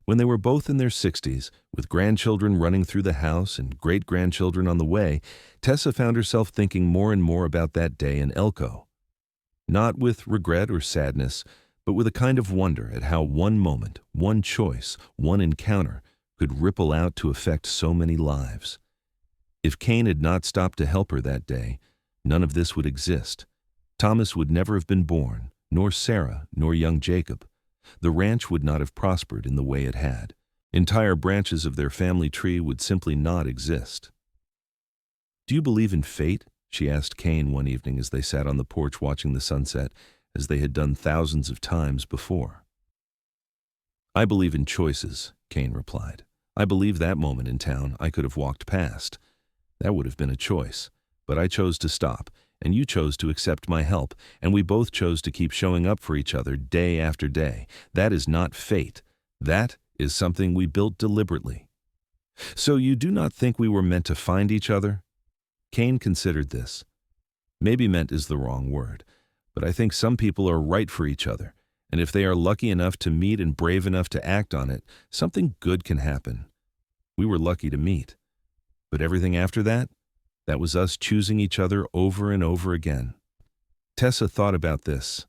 When they were both in their 60s, with grandchildren running through the house and great-grandchildren on the way, Tessa found herself thinking more and more about that day in Elko. Not with regret or sadness, but with a kind of wonder at how one moment, one choice, one encounter could ripple out to affect so many lives. If Kane had not stopped to help her that day, none of this would exist. Thomas would never have been born, nor Sarah, nor young Jacob. The ranch would not have prospered in the way it had. Entire branches of their family tree would simply not exist. "Do you believe in fate?" she asked Kane one evening as they sat on the porch watching the sunset, as they had done thousands of times before. "I believe in choices," Kane replied. "I believe that moment in town I could have walked past. That would have been a choice. But I chose to stop, and you chose to accept my help, and we both chose to keep showing up for each other day after day. That is not fate. That is something we built deliberately. So you do not think we were meant to find each other? Kane considered this. Maybe meant is the wrong word, but I think some people are right for each other, and if they are lucky enough to meet and brave enough to act on it, something good can happen. We were lucky to meet. But everything after that, that was us choosing each other over and over again. Tessa thought about this,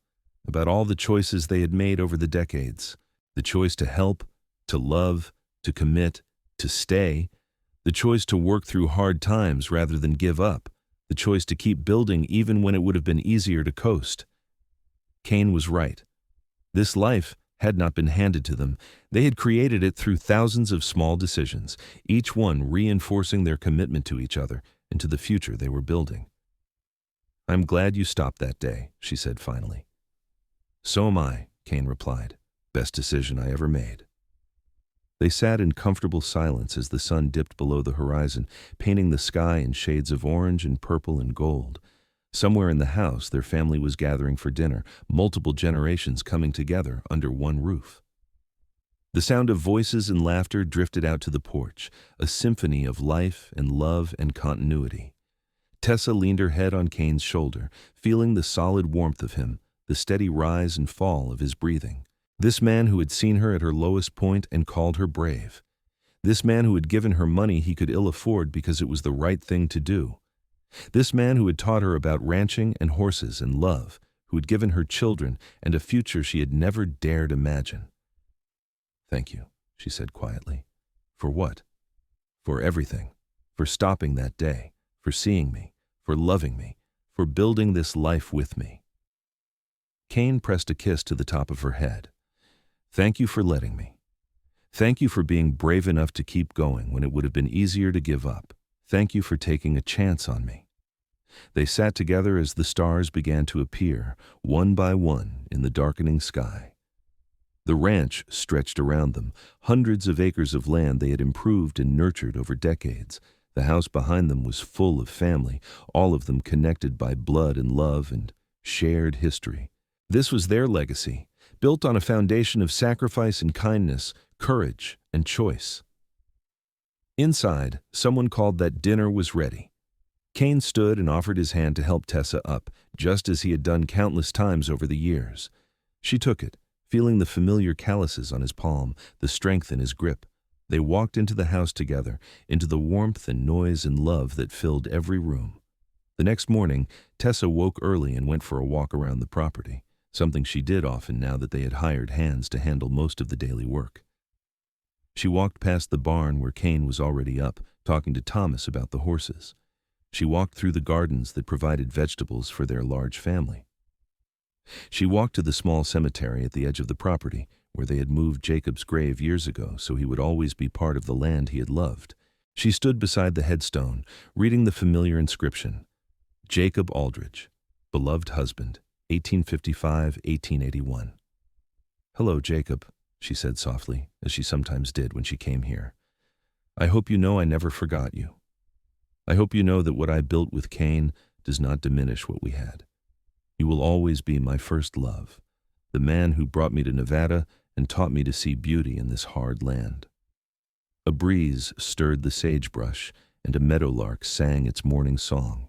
about all the choices they had made over the decades. The choice to help, to love, to commit, to stay. The choice to work through hard times rather than give up. The choice to keep building even when it would have been easier to coast. Kane was right. This life had not been handed to them. They had created it through thousands of small decisions, each one reinforcing their commitment to each other and to the future they were building. "I'm glad you stopped that day," she said finally. "So am I," Kane replied. "Best decision I ever made." They sat in comfortable silence as the sun dipped below the horizon, painting the sky in shades of orange and purple and gold. Somewhere in the house, their family was gathering for dinner, multiple generations coming together under one roof. The sound of voices and laughter drifted out to the porch, a symphony of life and love and continuity. Tessa leaned her head on Kane's shoulder, feeling the solid warmth of him, the steady rise and fall of his breathing. This man who had seen her at her lowest point and called her brave. This man who had given her money he could ill afford because it was the right thing to do. This man who had taught her about ranching and horses and love, who had given her children and a future she had never dared imagine. "Thank you," she said quietly. "For what?" "For everything. For stopping that day. For seeing me. For loving me. For building this life with me." Kane pressed a kiss to the top of her head. "Thank you for letting me. Thank you for being brave enough to keep going when it would have been easier to give up. Thank you for taking a chance on me." They sat together as the stars began to appear, one by one, in the darkening sky. The ranch stretched around them, hundreds of acres of land they had improved and nurtured over decades. The house behind them was full of family, all of them connected by blood and love and shared history. This was their legacy, built on a foundation of sacrifice and kindness, courage and choice. Inside, someone called that dinner was ready. Kane stood and offered his hand to help Tessa up, just as he had done countless times over the years. She took it, feeling the familiar calluses on his palm, the strength in his grip. They walked into the house together, into the warmth and noise and love that filled every room. The next morning, Tessa woke early and went for a walk around the property, something she did often now that they had hired hands to handle most of the daily work. She walked past the barn where Kane was already up, talking to Thomas about the horses. She walked through the gardens that provided vegetables for their large family. She walked to the small cemetery at the edge of the property, where they had moved Jacob's grave years ago so he would always be part of the land he had loved. She stood beside the headstone, reading the familiar inscription, "Jacob Aldridge, beloved husband, 1855-1881. "Hello, Jacob," she said softly, as she sometimes did when she came here. "I hope you know I never forgot you. I hope you know that what I built with Kane does not diminish what we had. You will always be my first love, the man who brought me to Nevada and taught me to see beauty in this hard land." A breeze stirred the sagebrush, and a meadowlark sang its morning song.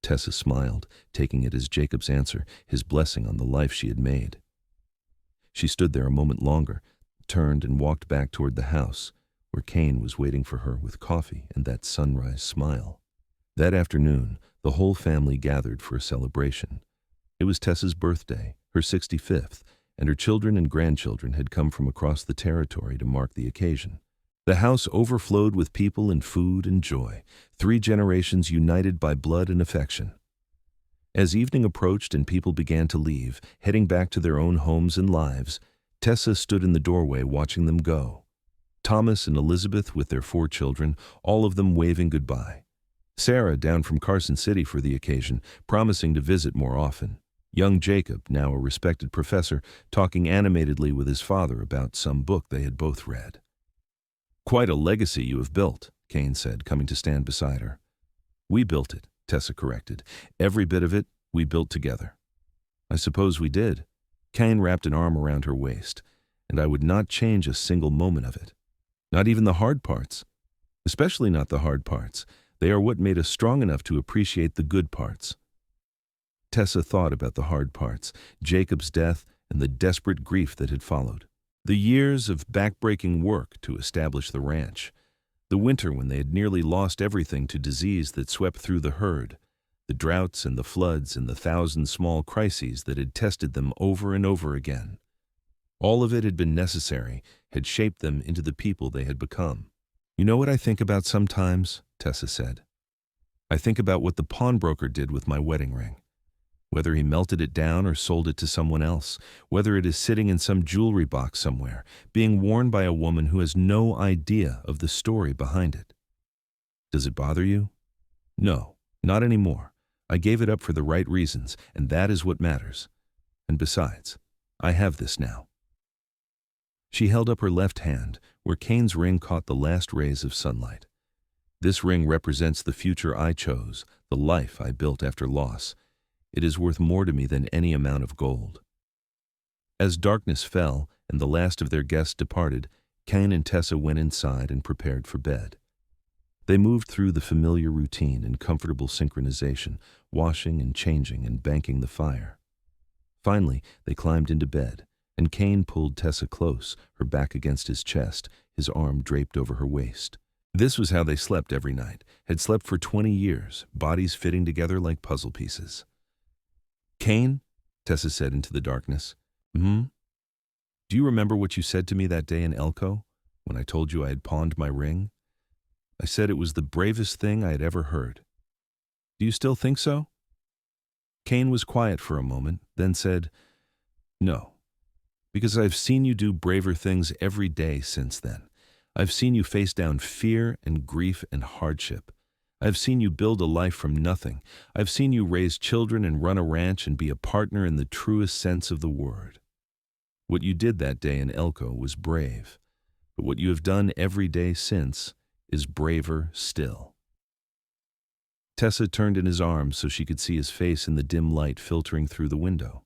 Tessa smiled, taking it as Jacob's answer, his blessing on the life she had made. She stood there a moment longer, turned and walked back toward the house, where Kane was waiting for her with coffee and that sunrise smile. That afternoon, the whole family gathered for a celebration. It was Tessa's birthday, her 65th, and her children and grandchildren had come from across the territory to mark the occasion. The house overflowed with people and food and joy, 3 generations united by blood and affection. As evening approached and people began to leave, heading back to their own homes and lives, Tessa stood in the doorway watching them go. Thomas and Elizabeth with their 4 children, all of them waving goodbye. Sarah down from Carson City for the occasion, promising to visit more often. Young Jacob, now a respected professor, talking animatedly with his father about some book they had both read. "Quite a legacy you have built," Kane said, coming to stand beside her. "We built it," Tessa corrected. "Every bit of it, we built together." "I suppose we did." Kane wrapped an arm around her waist. and I would not change a single moment of it. Not even the hard parts. Especially not the hard parts. They are what made us strong enough to appreciate the good parts. Tessa thought about the hard parts, Jacob's death, and the desperate grief that had followed. The years of backbreaking work to establish the ranch. The winter when they had nearly lost everything to disease that swept through the herd. The droughts and the floods and the thousand small crises that had tested them over and over again. All of it had been necessary, had shaped them into the people they had become. You know what I think about sometimes? Tessa said. I think about what the pawnbroker did with my wedding ring. Whether he melted it down or sold it to someone else, whether it is sitting in some jewelry box somewhere, being worn by a woman who has no idea of the story behind it. Does it bother you? No, not anymore. I gave it up for the right reasons, and that is what matters. And besides, I have this now. She held up her left hand, where Kane's ring caught the last rays of sunlight. This ring represents the future I chose, the life I built after loss. It is worth more to me than any amount of gold. As darkness fell and the last of their guests departed, Kane and Tessa went inside and prepared for bed. They moved through the familiar routine in comfortable synchronization, washing and changing and banking the fire. Finally, they climbed into bed, and Kane pulled Tessa close, her back against his chest, his arm draped over her waist. This was how they slept every night, had slept for 20 years, bodies fitting together like puzzle pieces. Kane, Tessa said into the darkness. Do you remember what you said to me that day in Elko, when I told you I had pawned my ring? I said it was the bravest thing I had ever heard. Do you still think so? Kane was quiet for a moment, then said, No, because I've seen you do braver things every day since then. I've seen you face down fear and grief and hardship. I've seen you build a life from nothing. I've seen you raise children and run a ranch and be a partner in the truest sense of the word. What you did that day in Elko was brave, but what you have done every day since is braver still. Tessa turned in his arms so she could see his face in the dim light filtering through the window.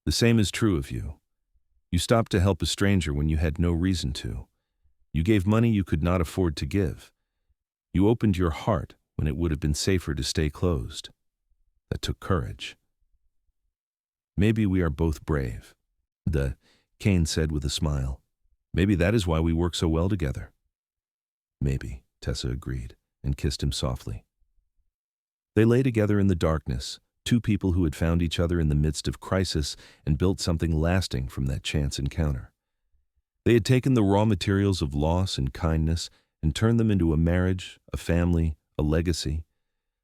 The same is true of you. You stopped to help a stranger when you had no reason to. You gave money you could not afford to give. You opened your heart when it would have been safer to stay closed. That took courage. Maybe we are both brave, Kane said with a smile. Maybe that is why we work so well together. Maybe, Tessa agreed, and kissed him softly. They lay together in the darkness, two people who had found each other in the midst of crisis and built something lasting from that chance encounter. They had taken the raw materials of loss and kindness and turned them into a marriage, a family, a legacy.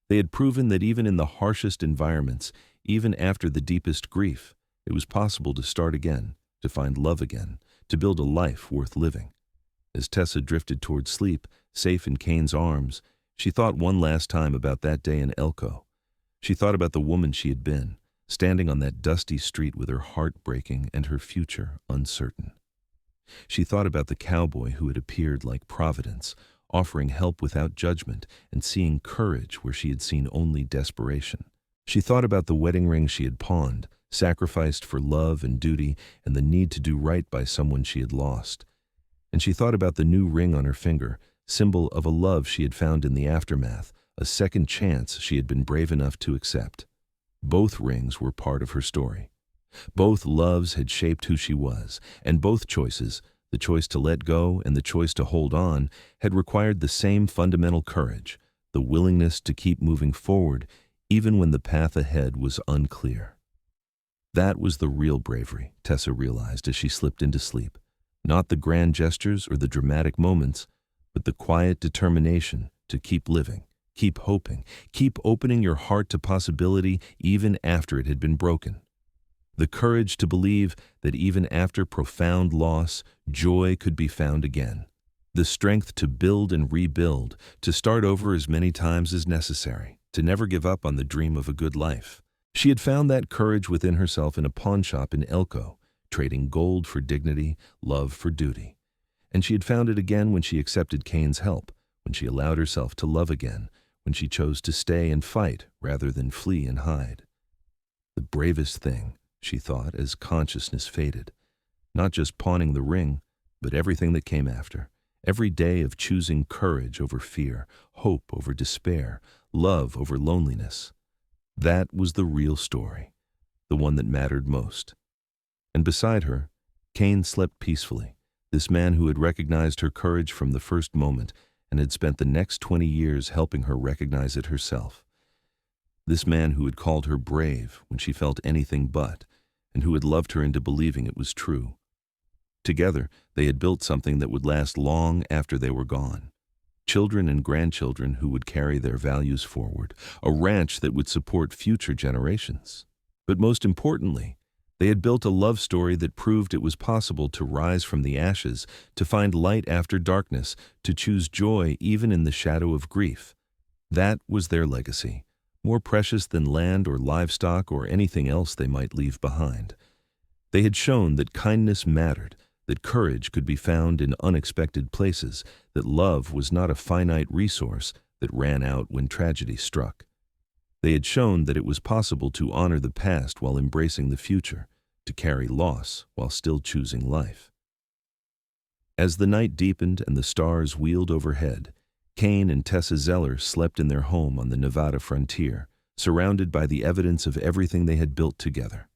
They had proven that even in the harshest environments, even after the deepest grief, it was possible to start again, to find love again, to build a life worth living. As Tessa drifted toward sleep, safe in Kane's arms, she thought one last time about that day in Elko. She thought about the woman she had been, standing on that dusty street with her heart breaking and her future uncertain. She thought about the cowboy who had appeared like Providence, offering help without judgment and seeing courage where she had seen only desperation. She thought about the wedding ring she had pawned, sacrificed for love and duty and the need to do right by someone she had lost. And she thought about the new ring on her finger, symbol of a love she had found in the aftermath, a second chance she had been brave enough to accept. Both rings were part of her story. Both loves had shaped who she was, and both choices, the choice to let go and the choice to hold on, had required the same fundamental courage, the willingness to keep moving forward even when the path ahead was unclear. That was the real bravery, Tessa realized as she slipped into sleep. Not the grand gestures or the dramatic moments, but the quiet determination to keep living, keep hoping, keep opening your heart to possibility even after it had been broken. The courage to believe that even after profound loss, joy could be found again. The strength to build and rebuild, to start over as many times as necessary, to never give up on the dream of a good life. She had found that courage within herself in a pawn shop in Elko, trading gold for dignity, love for duty. And she had found it again when she accepted Kane's help, when she allowed herself to love again, when she chose to stay and fight rather than flee and hide. The bravest thing, she thought as consciousness faded. not just pawning the ring, but everything that came after. Every day of choosing courage over fear, hope over despair, love over loneliness. That was the real story, the one that mattered most. And beside her, Kane slept peacefully, this man who had recognized her courage from the first moment and had spent the next 20 years helping her recognize it herself. This man who had called her brave when she felt anything but, and who had loved her into believing it was true. Together, they had built something that would last long after they were gone. Children and grandchildren who would carry their values forward, a ranch that would support future generations. But most importantly, they had built a love story that proved it was possible to rise from the ashes, to find light after darkness, to choose joy even in the shadow of grief. That was their legacy, more precious than land or livestock or anything else they might leave behind. They had shown that kindness mattered, that courage could be found in unexpected places, that love was not a finite resource that ran out when tragedy struck. They had shown that it was possible to honor the past while embracing the future, to carry loss while still choosing life. As the night deepened and the stars wheeled overhead, Kane and Tessa Zeller slept in their home on the Nevada frontier, surrounded by the evidence of everything they had built together.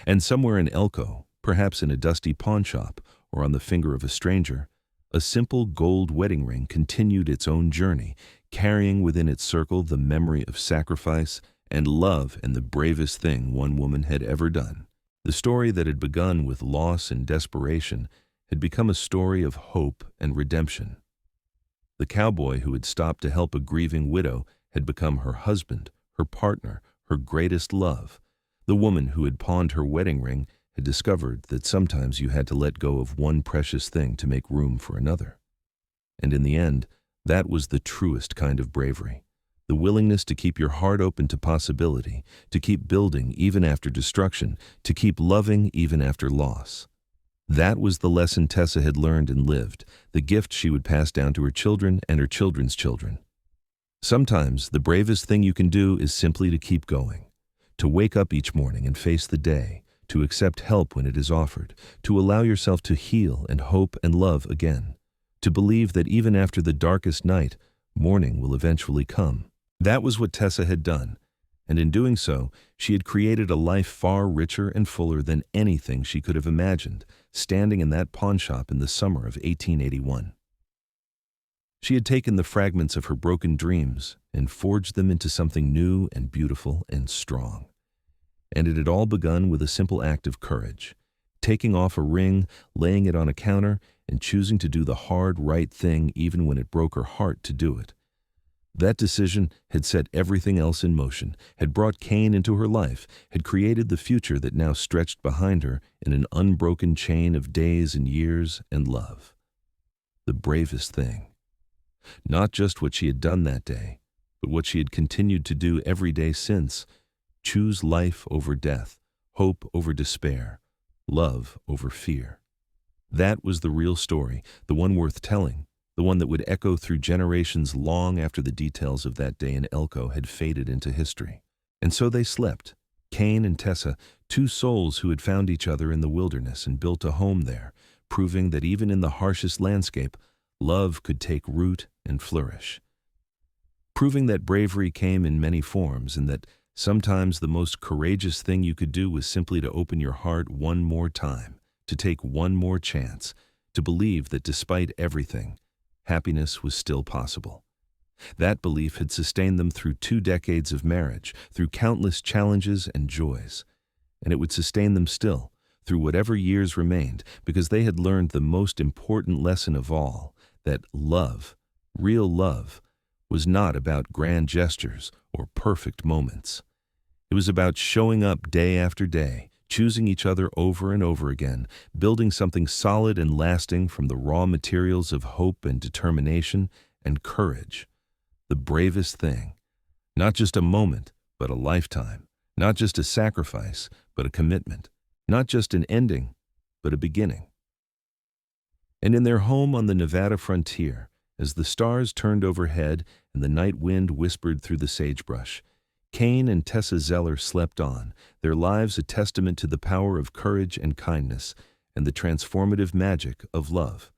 And somewhere in Elko, perhaps in a dusty pawnshop or on the finger of a stranger, a simple gold wedding ring continued its own journey, carrying within its circle the memory of sacrifice and love and the bravest thing one woman had ever done. The story that had begun with loss and desperation had become a story of hope and redemption. The cowboy who had stopped to help a grieving widow had become her husband, her partner, her greatest love. The woman who had pawned her wedding ring had discovered that sometimes you had to let go of one precious thing to make room for another. And in the end, that was the truest kind of bravery, the willingness to keep your heart open to possibility, to keep building even after destruction, to keep loving even after loss. That was the lesson Tessa had learned and lived, the gift she would pass down to her children and her children's children. Sometimes the bravest thing you can do is simply to keep going, to wake up each morning and face the day, to accept help when it is offered, to allow yourself to heal and hope and love again, to believe that even after the darkest night, morning will eventually come. That was what Tessa had done, and in doing so, she had created a life far richer and fuller than anything she could have imagined, standing in that pawnshop in the summer of 1881. She had taken the fragments of her broken dreams and forged them into something new and beautiful and strong. And it had all begun with a simple act of courage, taking off a ring, laying it on a counter, and choosing to do the hard, right thing even when it broke her heart to do it. That decision had set everything else in motion, had brought Kane into her life, had created the future that now stretched behind her in an unbroken chain of days and years and love. The bravest thing. Not just what she had done that day, but what she had continued to do every day since. Choose life over death, hope over despair, love over fear. That was the real story, the one worth telling, the one that would echo through generations long after the details of that day in Elko had faded into history. And so they slept, Kane and Tessa, two souls who had found each other in the wilderness and built a home there, proving that even in the harshest landscape, love could take root and flourish. Proving that bravery came in many forms and that sometimes the most courageous thing you could do was simply to open your heart one more time, to take one more chance, to believe that despite everything, happiness was still possible. That belief had sustained them through 2 decades of marriage, through countless challenges and joys. And it would sustain them still, through whatever years remained, because they had learned the most important lesson of all, that love, real love, was not about grand gestures or perfect moments. It was about showing up day after day, choosing each other over and over again, building something solid and lasting from the raw materials of hope and determination and courage. The bravest thing. Not just a moment, but a lifetime. Not just a sacrifice, but a commitment. Not just an ending, but a beginning. And in their home on the Nevada frontier, as the stars turned overhead and the night wind whispered through the sagebrush, Kane and Tessa Zeller slept on, their lives a testament to the power of courage and kindness, and the transformative magic of love.